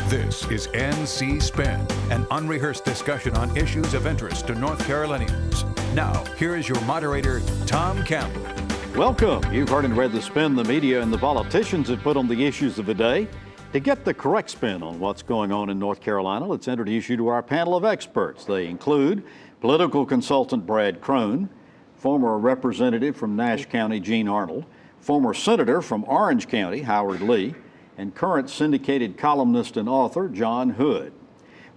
This is NC Spin, an unrehearsed discussion on issues of interest to North Carolinians. Now, here is your moderator, Tom Campbell. Welcome. You've heard and read the spin the media and the politicians have put on the issues of the day. To get the correct spin on what's going on in North Carolina, let's introduce you to our panel of experts. They include political consultant Brad Crone, former representative from Nash County, Gene Arnold, former senator from Orange County, Howard Lee, and current syndicated columnist and author, John Hood.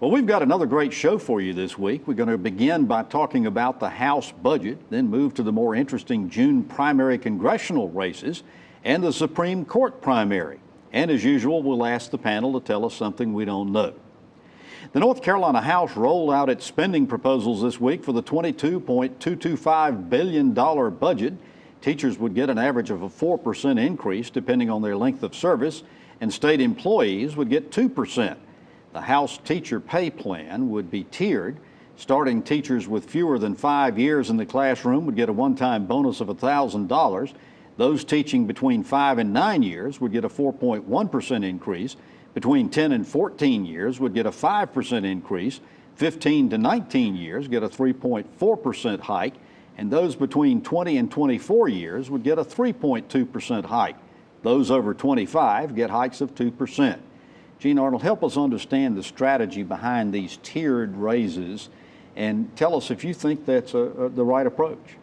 Well, we've got another great show for you this week. We're going to begin by talking about the House budget, then move to the more interesting June primary congressional races and the Supreme Court primary. And as usual, we'll ask the panel to tell us something we don't know. The North Carolina House rolled out its spending proposals this week for the $22.225 billion budget. Teachers would get an average of a 4% increase depending on their length of service, and state employees would get 2%. The House teacher pay plan would be tiered. Starting teachers with fewer than 5 years in the classroom would get a one-time bonus of $1,000. Those teaching between 5 and 9 years would get a 4.1% increase. Between 10 and 14 years would get a 5% increase. 15 to 19 years get a 3.4% hike. And those between 20 and 24 years would get a 3.2% hike. Those over 25 get hikes of 2%. Gene Arnold, help us understand the strategy behind these tiered raises and tell us if you think that's the right approach.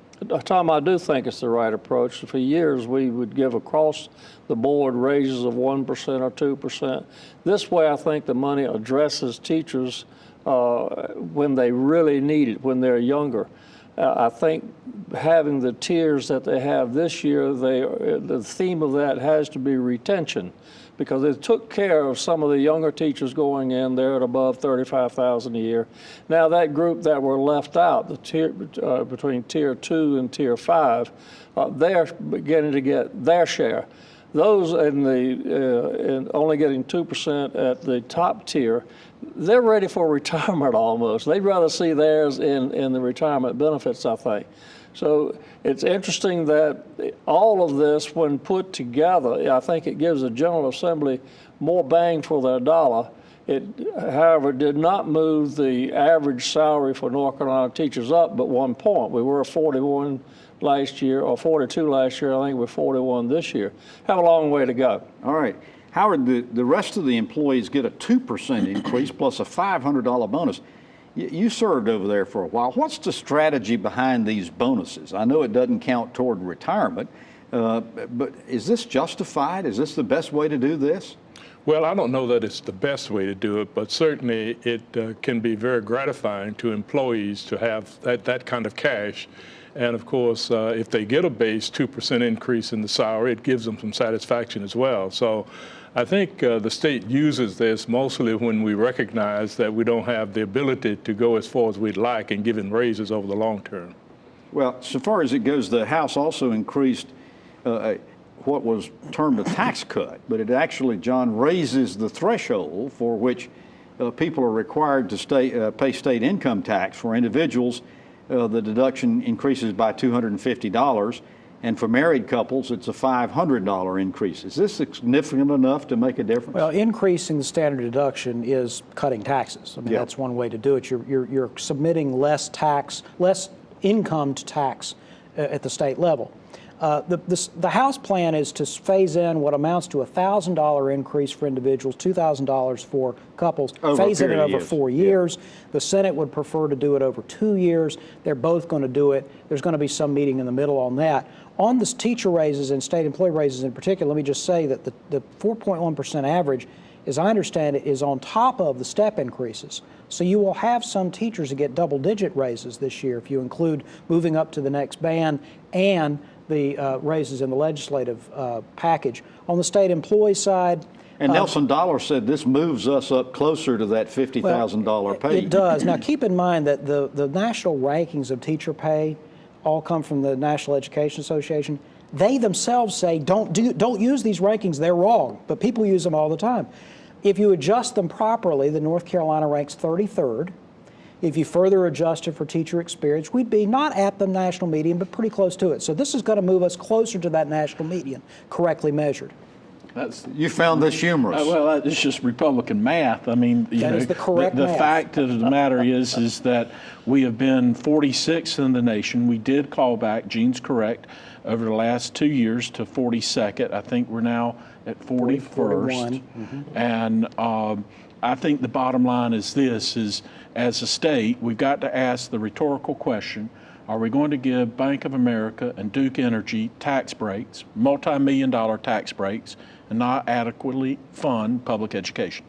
Tom, I do think it's the right approach. For years, we would give across the board raises of 1% or 2%. This way, I think the money addresses teachers when they really need it, when they're younger. I think having the tiers that they have this year, the theme of that has to be retention, because it took care of some of the younger teachers going in there at above $35,000 a year. Now that group that were left out, the tier between tier 2 and tier 5, they're beginning to get their share. Those in only getting 2% at the top tier, they're ready for retirement almost. They'd rather see theirs in the retirement benefits, I think. So it's interesting that all of this, when put together, I think it gives the General Assembly more bang for their dollar. It, however, did not move the average salary for North Carolina teachers up but 1 point. We were 41 last year, or 42 last year. I think we're 41 this year. Have a long way to go. All right. Howard, the rest of the employees get a 2% increase plus a $500 bonus. You served over there for a while. What's the strategy behind these bonuses? I know it doesn't count toward retirement, but is this justified? Is this the best way to do this? Well, I don't know that it's the best way to do it, but certainly it can be very gratifying to employees to have that kind of cash. And of course, if they get a base 2% increase in the salary, it gives them some satisfaction as well. So I think the state uses this mostly when we recognize that we don't have the ability to go as far as we'd like in giving raises over the long term. Well, so far as it goes, the House also increased what was termed a tax cut, but it actually, John, raises the threshold for which people are required to pay state income tax. For individuals, the deduction increases by $250. And for married couples, it's a $500 increase. Is this significant enough to make a difference? Well, increasing the standard deduction is cutting taxes. I mean, that's one way to do it. You're submitting less income to tax at the state level. The House plan is to phase in what amounts to a $1,000 increase for individuals, $2,000 for couples, phase it in over 4 years. The Senate would prefer to do it over 2 years. They're both going to do it. There's going to be some meeting in the middle on that. On the teacher raises and state employee raises in particular, let me just say that the 4.1% average, as I understand it, is on top of the step increases. So you will have some teachers that get double-digit raises this year if you include moving up to the next band and the raises in the legislative package. On the state employee side, and Nelson Dollar said this moves us up closer to that $50,000 pay. It does. Now keep in mind that the national rankings of teacher pay all come from the National Education Association. They themselves say don't use these rankings, they're wrong, but people use them all the time. If you adjust them properly, the North Carolina ranks 33rd. If you further adjust it for teacher experience, we'd be not at the national median, but pretty close to it. So this is going to move us closer to that national median, correctly measured. You found this humorous. Well, it's just Republican math. I mean, That is the correct the math. fact of the matter is that we have been 46th in the nation. We did call back, Gene's correct, over the last 2 years to 42nd. I think we're now at 41st. 41. And I think the bottom line is this, is as a state, we've got to ask the rhetorical question, are we going to give Bank of America and Duke Energy tax breaks, multi-million-dollar tax breaks, and not adequately fund public education?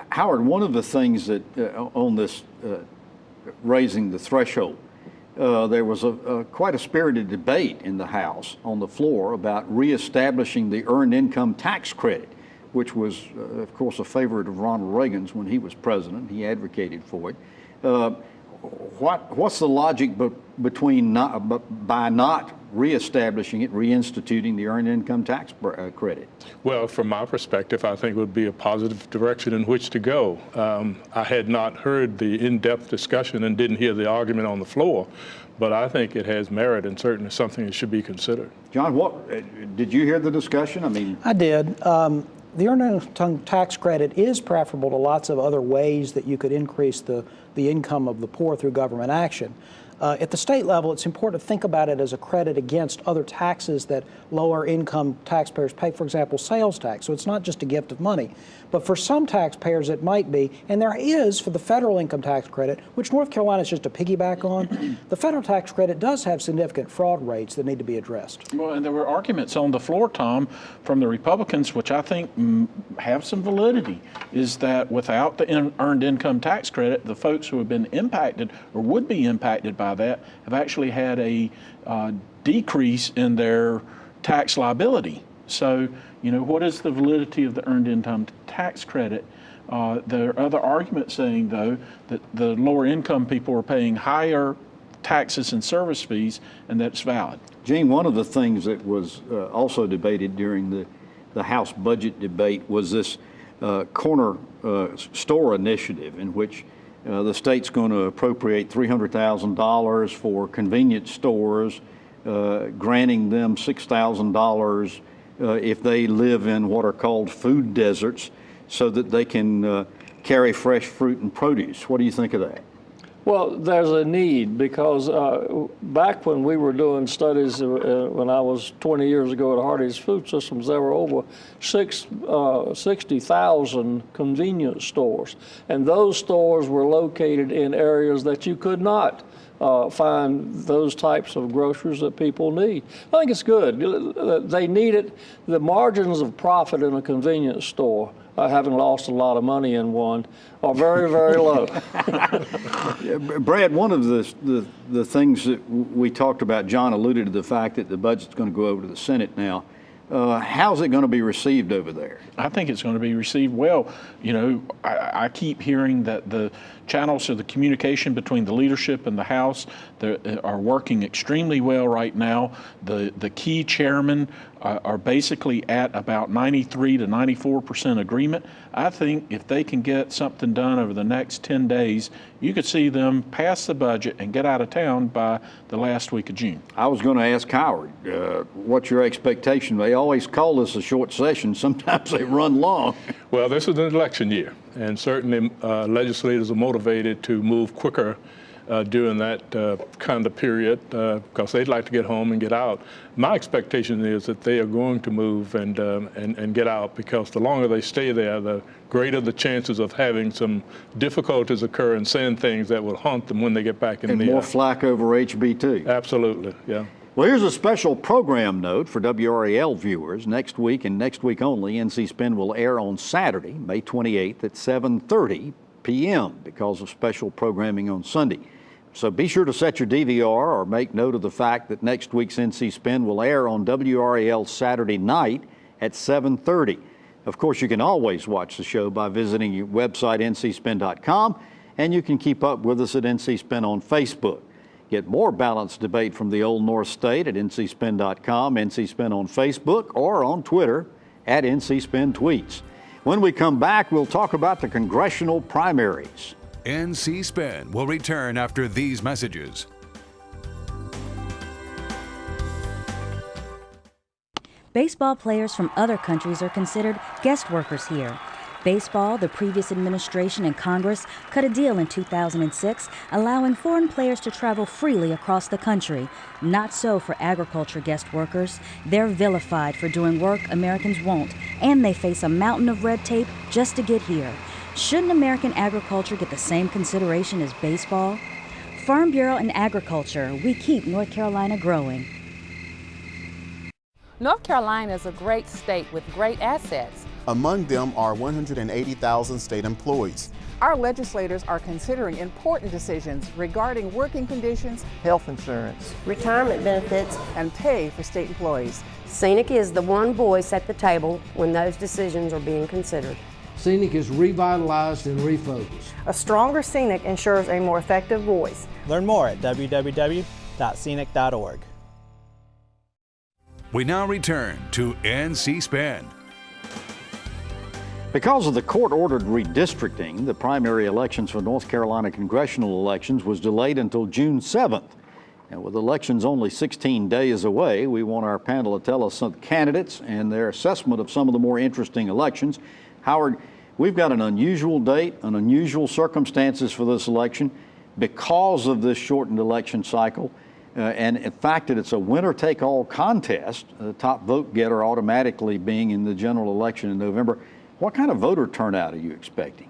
Howard, one of the things that on this raising the threshold, there was quite a spirited debate in the House on the floor about reestablishing the earned income tax credit, which was, of course, a favorite of Ronald Reagan's when he was president. He advocated for it. What's the logic between by not reestablishing it, reinstituting the earned income tax credit? Well, from my perspective, I think it would be a positive direction in which to go. I had not heard the in-depth discussion and didn't hear the argument on the floor, but I think it has merit and certainly something that should be considered. John, did you hear the discussion? I mean, I did. The earned income tax credit is preferable to lots of other ways that you could increase the income of the poor through government action. At the state level, it's important to think about it as a credit against other taxes that lower income taxpayers pay, for example, sales tax. So it's not just a gift of money. But for some taxpayers, it might be, and there is for the federal income tax credit, which North Carolina is just a piggyback on. The federal tax credit does have significant fraud rates that need to be addressed. Well, and there were arguments on the floor, Tom, from the Republicans, which I think have some validity, is that without the earned income tax credit, the folks who have been impacted or would be impacted by that have actually had a decrease in their tax liability. So, you know, what is the validity of the earned income tax credit? There are other arguments saying, though, that the lower income people are paying higher taxes and service fees, and that's valid. Gene, one of the things that was also debated during the House budget debate was this corner store initiative, in which the state's going to appropriate $300,000 for convenience stores, granting them $6,000 if they live in what are called food deserts, so that they can carry fresh fruit and produce. What do you think of that? Well, there's a need, because back when we were doing studies, when I was 20 years ago at Hardee's Food Systems, there were over 60,000 convenience stores. And those stores were located in areas that you could not find those types of groceries that people need. I think it's good. They need it. The margins of profit in a convenience store, having lost a lot of money in one, are very, very low. Brad, one of the things that we talked about, John alluded to the fact that the budget's going to go over to the Senate now. How's it going to be received over there? I think it's going to be received well. You know, I keep hearing that the channels of the communication between the leadership and the House are working extremely well right now. The key chairmen are basically at about 93 to 94% agreement. I think if they can get something done over the next 10 days, you could see them pass the budget and get out of town by the last week of June. I was going to ask Howard, what's your expectation? They always call this a short session. Sometimes they run long. Well, this is an election year, and certainly legislators are motivated to move quicker during that kind of period, because they'd like to get home and get out. My expectation is that they are going to move and get out, because the longer they stay there, the greater the chances of having some difficulties occur and saying things that will haunt them when they get back in and the more flack over HB2. Absolutely, yeah. Well, here's a special program note for WRAL viewers. Next week and next week only, NC Spin will air on Saturday, May 28th at 7:30 p.m. because of special programming on Sunday. So be sure to set your DVR or make note of the fact that next week's NC Spin will air on WRAL Saturday night at 7:30. Of course, you can always watch the show by visiting your website, ncspin.com, and you can keep up with us at NC Spin on Facebook. Get more balanced debate from the Old North State at ncspin.com, NC Spin on Facebook, or on Twitter at NC Spin Tweets. When we come back, we'll talk about the congressional primaries. NC Spin will return after these messages. Baseball players from other countries are considered guest workers here. Baseball, the previous administration and Congress cut a deal in 2006 allowing foreign players to travel freely across the country. Not so for agriculture guest workers. They're vilified for doing work Americans won't, and they face a mountain of red tape just to get here. Shouldn't American agriculture get the same consideration as baseball? Farm Bureau and Agriculture, we keep North Carolina growing. North Carolina is a great state with great assets. Among them are 180,000 state employees. Our legislators are considering important decisions regarding working conditions, health insurance, retirement benefits, and pay for state employees. Scenic is the one voice at the table when those decisions are being considered. Scenic is revitalized and refocused. A stronger Scenic ensures a more effective voice. Learn more at www.scenic.org. We now return to NC Spin. Because of the court-ordered redistricting, the primary elections for North Carolina congressional elections was delayed until June 7th. And with elections only 16 days away, we want our panel to tell us some candidates and their assessment of some of the more interesting elections. Howard, we've got an unusual date, an unusual circumstances for this election because of this shortened election cycle. And in fact, it's a winner-take-all contest, the top vote getter automatically being in the general election in November. What kind of voter turnout are you expecting?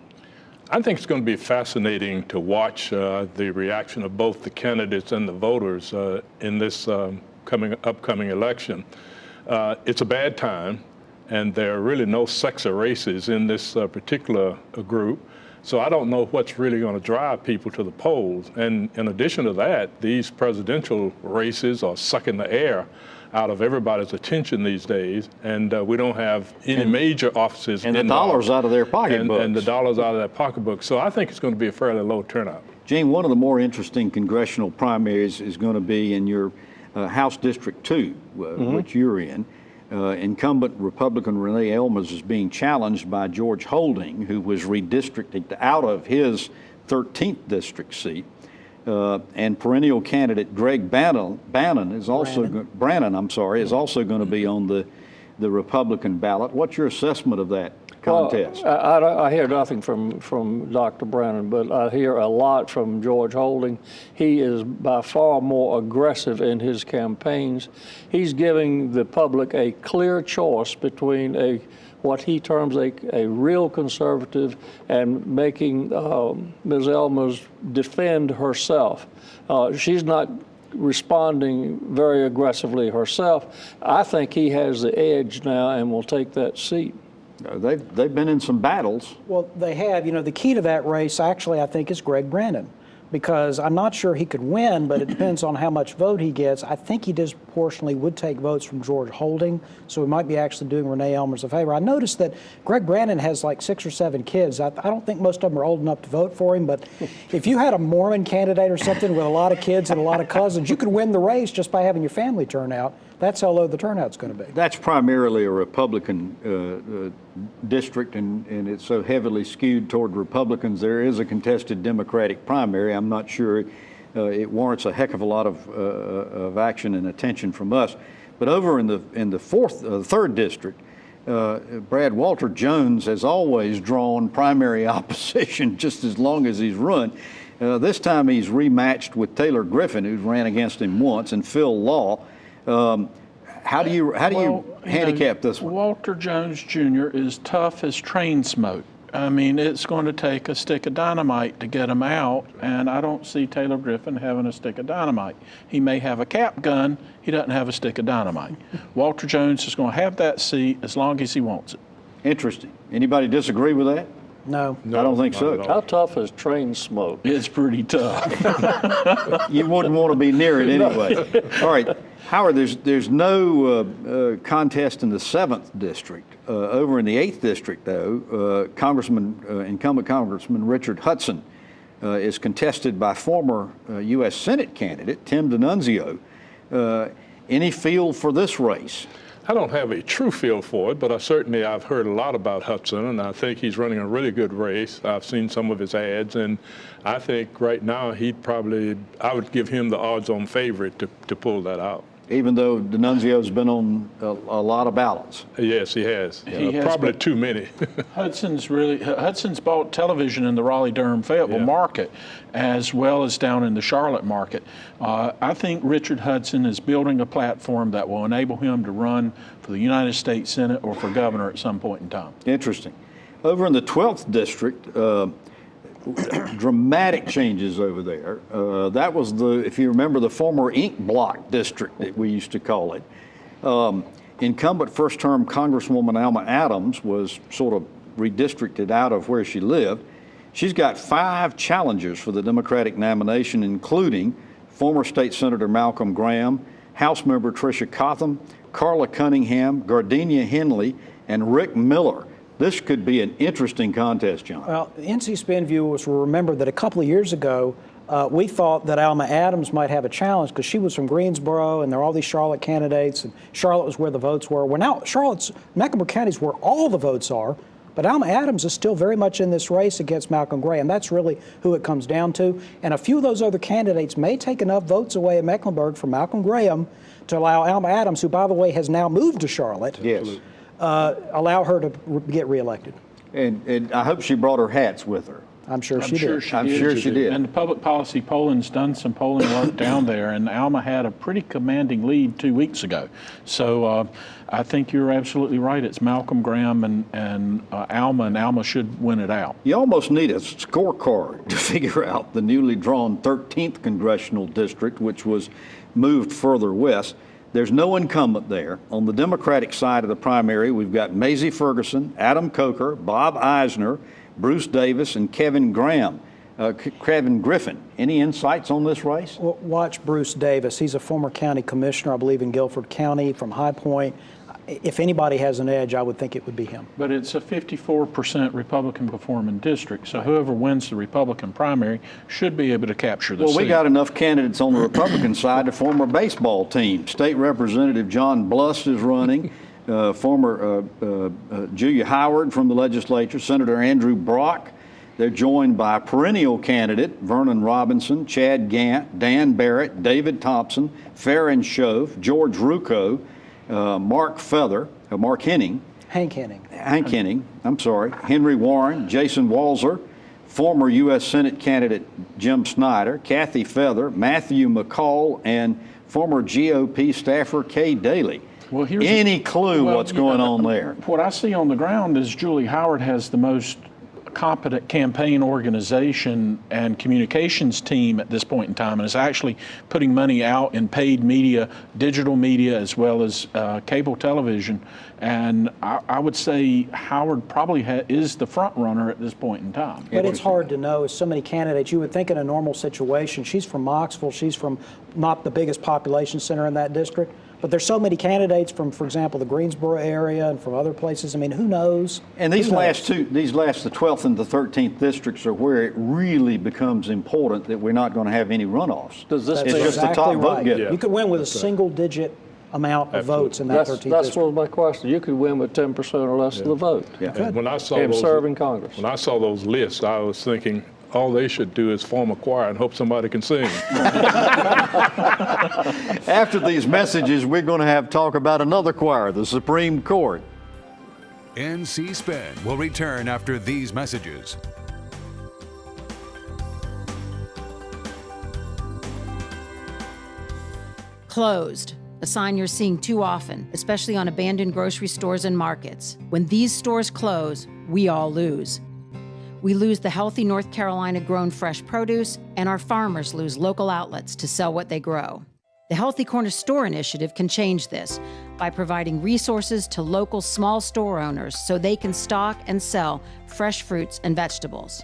I think it's going to be fascinating to watch the reaction of both the candidates and the voters in this upcoming election. It's a bad time, and there are really no sexy races in this particular group. So I don't know what's really going to drive people to the polls. And in addition to that, these presidential races are sucking the air out of everybody's attention these days, and we don't have any major offices. And the dollars out of their pocketbooks. And the dollars out of their pocketbooks. So I think it's going to be a fairly low turnout. Gene, one of the more interesting congressional primaries is going to be in your House District 2, which you're in. Incumbent Republican Renee Elmers is being challenged by George Holding, who was redistricted out of his 13th district seat. And perennial candidate Greg Brannon is also going to be on the Republican ballot. What's your assessment of that contest? Well, I hear nothing from Dr. Brannon, but I hear a lot from George Holding. He is by far more aggressive in his campaigns. He's giving the public a clear choice between what he terms a real conservative and making Ms. Elmers defend herself. She's not responding very aggressively herself. I think he has the edge now and will take that seat. They've been in some battles. Well, they have. You know, the key to that race, actually, I think, is Greg Brannon, because I'm not sure he could win, but it depends on how much vote he gets. I think he disproportionately would take votes from George Holding, so he might be actually doing Renee Elmers a favor. I noticed that Greg Brannon has like 6 or 7 kids. I don't think most of them are old enough to vote for him, but if you had a Mormon candidate or something with a lot of kids and a lot of cousins, you could win the race just by having your family turn out. That's how low the turnout's going to be. That's primarily a Republican district, and it's so heavily skewed toward Republicans. There is a contested Democratic primary. I'm not sure it warrants a heck of a lot of action and attention from us. But over in the third district, Brad Walter Jones has always drawn primary opposition just as long as he's run. This time he's rematched with Taylor Griffin, who's ran against him once, and Phil Law. How do you handicap this one? Walter Jones Jr. is tough as train smoke. I mean, it's going to take a stick of dynamite to get him out, and I don't see Taylor Griffin having a stick of dynamite. He may have a cap gun, he doesn't have a stick of dynamite. Walter Jones is going to have that seat as long as he wants it. Interesting. Anybody disagree with that? No. I don't think so. How tough is train smoke? It's pretty tough. You wouldn't want to be near it anyway. All right, Howard, there's no contest in the 7th district. Over in the 8th district, though, incumbent Congressman Richard Hudson is contested by former U.S. Senate candidate Tim D'Annunzio. Any feel for this race? I don't have a true feel for it, but I've heard a lot about Hudson, and I think he's running a really good race. I've seen some of his ads, and I think right now I would give him the odds-on favorite to pull that out. even though D'Annunzio's been on a lot of ballots. Yes, he has. He has, probably but too many. Hudson's bought television in the Raleigh-Durham-Fayetteville market, as well as down in the Charlotte market. I think Richard Hudson is building a platform that will enable him to run for the United States Senate or for governor at some point in time. Interesting. Over in the 12th district, dramatic changes over there. That was if you remember, the former ink block district that we used to call it. Incumbent first-term Congresswoman Alma Adams was sort of redistricted out of where she lived. She's got 5 challengers for the Democratic nomination, including former State Senator Malcolm Graham, House Member Tricia Cotham, Carla Cunningham, Gardenia Henley, and Rick Miller. This could be an interesting contest, John. Well, NC Spin viewers will remember that a couple of years ago, we thought that Alma Adams might have a challenge because she was from Greensboro, and there are all these Charlotte candidates, and Charlotte was where the votes were. Well, now Mecklenburg County is where all the votes are, but Alma Adams is still very much in this race against Malcolm Graham. That's really who it comes down to. And a few of those other candidates may take enough votes away in Mecklenburg from Malcolm Graham to allow Alma Adams, who, by the way, has now moved to Charlotte, allow her to get reelected. And I hope she brought her hats with her. I'm sure she did. I'm sure she did. And the public policy polling's done some polling work down there, and Alma had a pretty commanding lead 2 weeks ago. So I think you're absolutely right. It's Malcolm Graham and Alma should win it out. You almost need a scorecard to figure out the newly drawn 13th congressional district, which was moved further west. There's no incumbent there. On the Democratic side of the primary, we've got Maisie Ferguson, Adam Coker, Bob Eisner, Bruce Davis, and Kevin Griffin. Any insights on this race? Well, watch Bruce Davis. He's a former county commissioner, I believe, in Guilford County from High Point. If anybody has an edge, I would think it would be him. But it's a 54% Republican performing district, so whoever wins the Republican primary should be able to capture the seat. Well, we got enough candidates on the Republican side to form a baseball team. State Representative John Blust is running. Former Julia Howard from the legislature, Senator Andrew Brock. They're joined by perennial candidate Vernon Robinson, Chad Gant, Dan Barrett, David Thompson, Farron Shove, George Rucco, Mark Henning. Hank Henning. Hank Henning, I'm sorry. Henry Warren, Jason Walzer, former U.S. Senate candidate Jim Snyder, Kathy Feather, Matthew McCall, and former GOP staffer Kay Daly. Well, any clue what's going on there? What I see on the ground is Julie Howard has the most competent campaign organization and communications team at this point in time, and is actually putting money out in paid media, digital media, as well as cable television. And I would say Howard probably is the front runner at this point in time. But it's hard to know. So many candidates. You would think in a normal situation, she's from Knoxville. She's from not the biggest population center in that district. But there's so many candidates from, for example, the Greensboro area and from other places. I mean, who knows? And the 12th and the 13th districts are where it really becomes important that we're not going to have any runoffs. Does this it's just the top vote getter. Yeah. You could win with a single-digit amount of votes in that 13th district. That's what my question. You could win with 10% or less of the vote. Yeah. When I saw and serve in Congress. When I saw those lists, I was thinking, all they should do is form a choir and hope somebody can sing. After these messages, we're going to have talk about another choir, the Supreme Court. NC Spin will return after these messages. Closed, a sign you're seeing too often, especially on abandoned grocery stores and markets. When these stores close, we all lose. We lose the healthy North Carolina grown fresh produce, and our farmers lose local outlets to sell what they grow. The Healthy Corner Store Initiative can change this by providing resources to local small store owners so they can stock and sell fresh fruits and vegetables.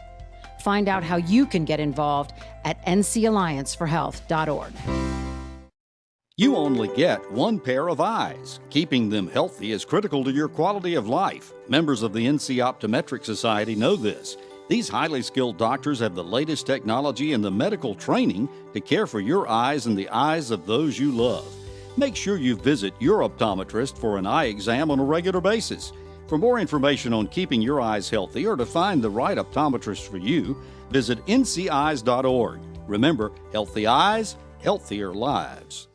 Find out how you can get involved at ncallianceforhealth.org. You only get one pair of eyes. Keeping them healthy is critical to your quality of life. Members of the NC Optometric Society know this. These highly skilled doctors have the latest technology and the medical training to care for your eyes and the eyes of those you love. Make sure you visit your optometrist for an eye exam on a regular basis. For more information on keeping your eyes healthy or to find the right optometrist for you, visit nceyes.org. Remember, healthy eyes, healthier lives.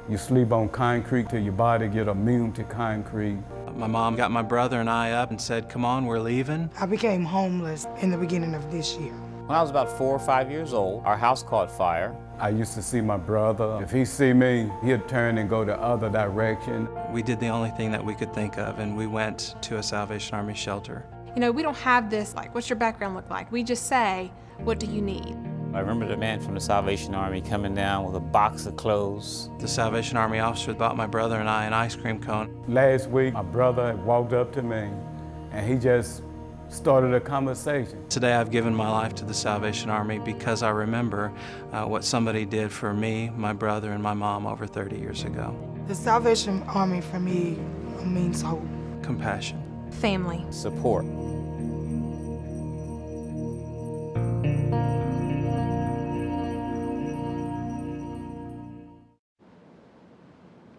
You sleep on concrete till your body get immune to concrete. My mom got my brother and I up and said, come on, we're leaving. I became homeless in the beginning of this year. When I was about 4 or 5 years old, our house caught fire. I used to see my brother. If he see me, he'd turn and go the other direction. We did the only thing that we could think of, and we went to a Salvation Army shelter. You know, we don't have this, like, what's your background look like? We just say, what do you need? I remember the man from the Salvation Army coming down with a box of clothes. The Salvation Army officer bought my brother and I an ice cream cone. Last week, my brother walked up to me, and he just started a conversation. Today I've given my life to the Salvation Army because I remember what somebody did for me, my brother, and my mom over 30 years ago. The Salvation Army for me means hope. Compassion. Family. Support.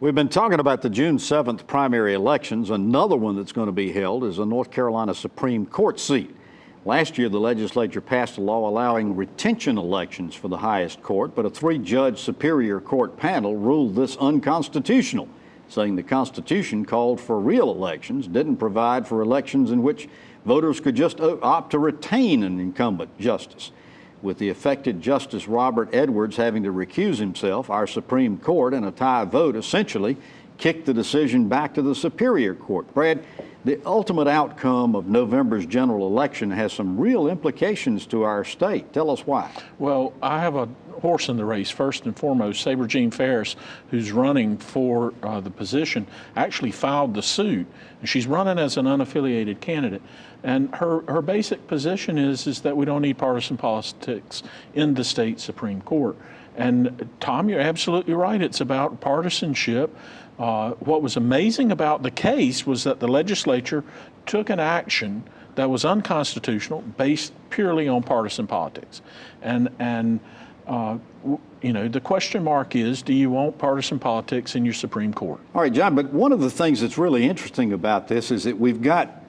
We've been talking about the June 7th primary elections. Another one that's going to be held is a North Carolina Supreme Court seat. Last year, the legislature passed a law allowing retention elections for the highest court, but a 3-judge Superior Court panel ruled this unconstitutional, saying the Constitution called for real elections, didn't provide for elections in which voters could just opt to retain an incumbent justice. With the affected Justice Robert Edwards having to recuse himself, our Supreme Court, in a tie vote, essentially kicked the decision back to the Superior Court. Brad, the ultimate outcome of November's general election has some real implications to our state. Tell us why. Well, I have a horse in the race. First and foremost, Sabre Jean Ferris, who's running for the position, actually filed the suit, and she's running as an unaffiliated candidate. And her basic position is that we don't need partisan politics in the state Supreme Court. And Tom, you're absolutely right. It's about partisanship. What was amazing about the case was that the legislature took an action that was unconstitutional based purely on partisan politics. And you know, the question mark is, do you want partisan politics in your Supreme Court? All right, John, but one of the things that's really interesting about this is that we've got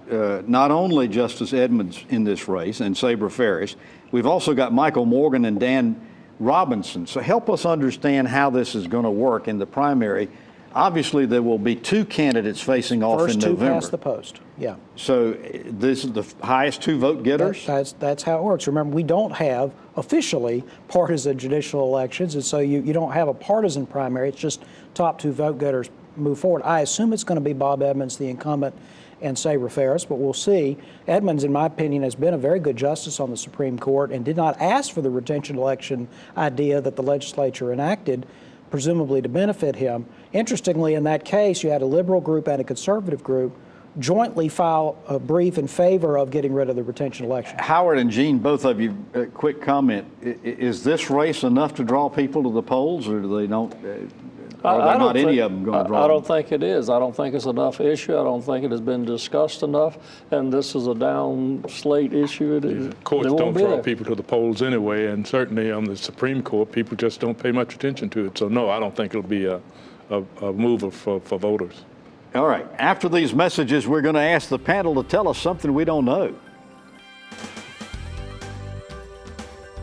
not only Justice Edmonds in this race and Sabre Ferris, we've also got Michael Morgan and Dan Robinson. So help us understand how this is going to work in the primary. Obviously, there will be 2 candidates facing off in November. First 2 past the post, yeah. So this is the highest 2 vote getters? That's how it works. Remember, we don't have officially partisan judicial elections, and so you don't have a partisan primary. It's just top 2 vote getters move forward. I assume it's going to be Bob Edmonds, the incumbent, and Sabre Ferris, but we'll see. Edmonds, in my opinion, has been a very good justice on the Supreme Court and did not ask for the retention election idea that the legislature enacted, presumably to benefit him. Interestingly, in that case, you had a liberal group and a conservative group jointly file a brief in favor of getting rid of the retention election. Howard and Gene, both of you, quick comment. Is this race enough to draw people to the polls, or do they don't? Are not any of them going to draw? I don't think it is. I don't think it's enough issue. I don't think it has been discussed enough, and this is a down slate issue. Courts don't draw people to the polls anyway, and certainly on the Supreme Court, people just don't pay much attention to it. So no, I don't think it'll be a mover for voters. All right. After these messages, we're going to ask the panel to tell us something we don't know.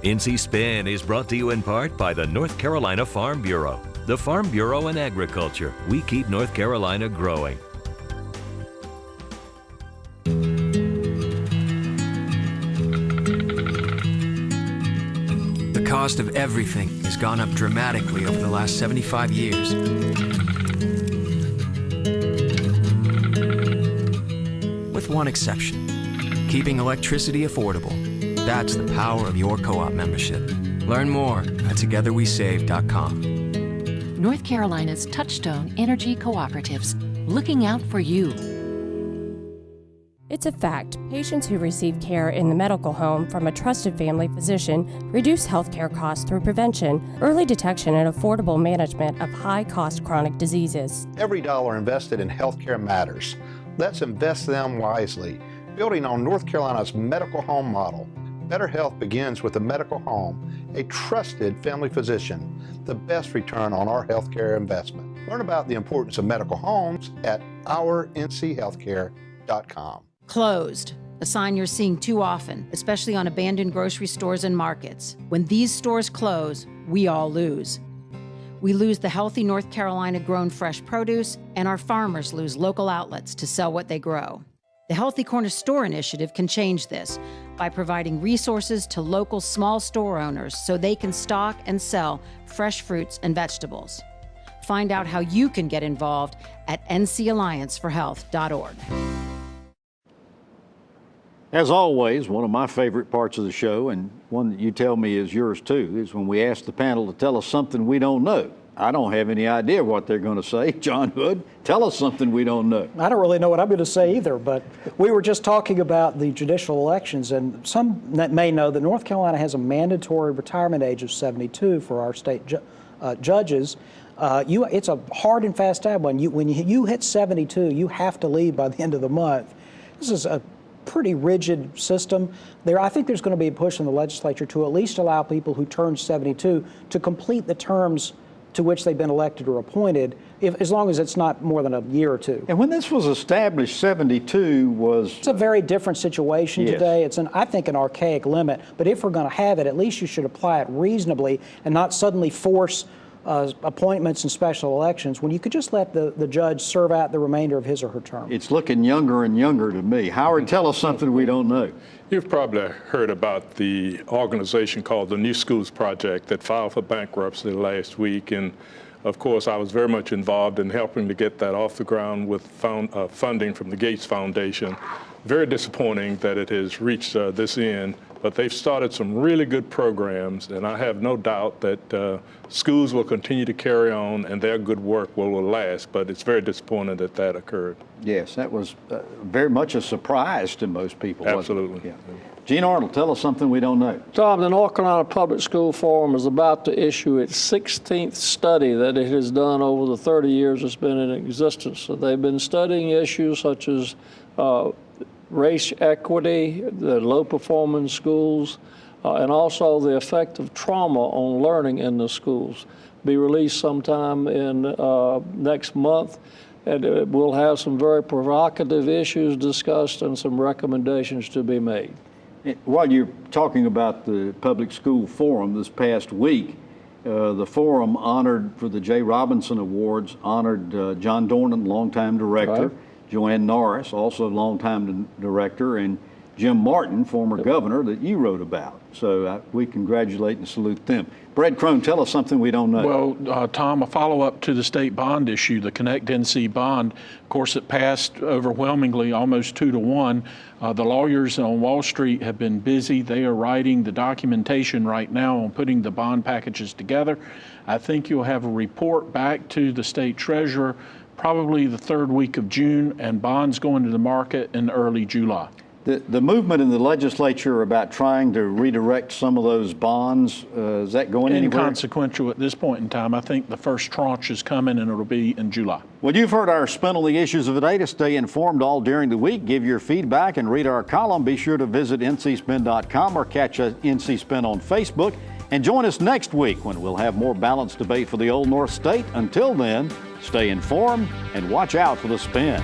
NC Spin is brought to you in part by the North Carolina Farm Bureau. The Farm Bureau and Agriculture. We keep North Carolina growing. The cost of everything has gone up dramatically over the last 75 years. With one exception, keeping electricity affordable. That's the power of your co-op membership. Learn more at togetherwesave.com. North Carolina's Touchstone Energy Cooperatives, looking out for you. It's a fact, patients who receive care in the medical home from a trusted family physician reduce healthcare costs through prevention, early detection, and affordable management of high-cost chronic diseases. Every dollar invested in healthcare matters. Let's invest them wisely, building on North Carolina's medical home model. Better health begins with a medical home, a trusted family physician, the best return on our healthcare investment. Learn about the importance of medical homes at ournchealthcare.com. Closed, a sign you're seeing too often, especially on abandoned grocery stores and markets. When these stores close, we all lose. We lose the healthy North Carolina grown fresh produce, and our farmers lose local outlets to sell what they grow. The Healthy Corner Store initiative can change this by providing resources to local small store owners so they can stock and sell fresh fruits and vegetables. Find out how you can get involved at ncallianceforhealth.org. As always, one of my favorite parts of the show, and one that you tell me is yours too, is when we ask the panel to tell us something we don't know. I don't have any idea what they're going to say. John Hood, tell us something we don't know. I don't really know what I'm going to say either, but we were just talking about the judicial elections, and some may know that North Carolina has a mandatory retirement age of 72 for our state judges. It's a hard and fast deadline. When you hit 72, you have to leave by the end of the month. This is a pretty rigid system. I think there's going to be a push in the legislature to at least allow people who turn 72 to complete the terms to which they've been elected or appointed, as long as it's not more than a year or two. And when this was established, 72 was... It's a very different situation today. It's, I think, an archaic limit. But if we're going to have it, at least you should apply it reasonably and not suddenly force appointments and special elections when you could just let the judge serve out the remainder of his or her term. It's looking younger and younger to me. Howard, tell us something we don't know. You've probably heard about the organization called the New Schools Project that filed for bankruptcy last week. And of course, I was very much involved in helping to get that off the ground with funding from the Gates Foundation. Very disappointing that it has reached this end, but they've started some really good programs, and I have no doubt that schools will continue to carry on and their good work will last, but it's very disappointing that that occurred. Yes, that was very much a surprise to most people. Absolutely. Wasn't it? Yeah. Gene Arnold, tell us something we don't know. Tom, the North Carolina Public School Forum is about to issue its 16th study that it has done over the 30 years it's been in existence. So they've been studying issues such as race equity, the low performing schools, and also the effect of trauma on learning in the schools. Be released sometime in next month, and we'll have some very provocative issues discussed and some recommendations to be made. While you're talking about the Public School Forum this past week, the forum honored for the J. Robinson Awards, honored John Dornan, longtime director, right. Joanne Norris, also a longtime director, and Jim Martin, former governor that you wrote about. So we congratulate and salute them. Brad Crone, tell us something we don't know. Well, Tom, a follow-up to the state bond issue, the Connect NC bond. Of course, it passed overwhelmingly, almost 2-1. The lawyers on Wall Street have been busy. They are writing the documentation right now on putting the bond packages together. I think you'll have a report back to the state treasurer probably the third week of June, and bonds go into the market in early July. The movement in the legislature about trying to redirect some of those bonds, is that going anywhere? Inconsequential at this point in time. I think the first tranche is coming, and it'll be in July. Well, you've heard our spin on the issues of the day. To stay informed all during the week, give your feedback, and read our column, be sure to visit ncspin.com or catch NC Spin on Facebook. And join us next week when we'll have more balanced debate for the Old North State. Until then, stay informed and watch out for the spin.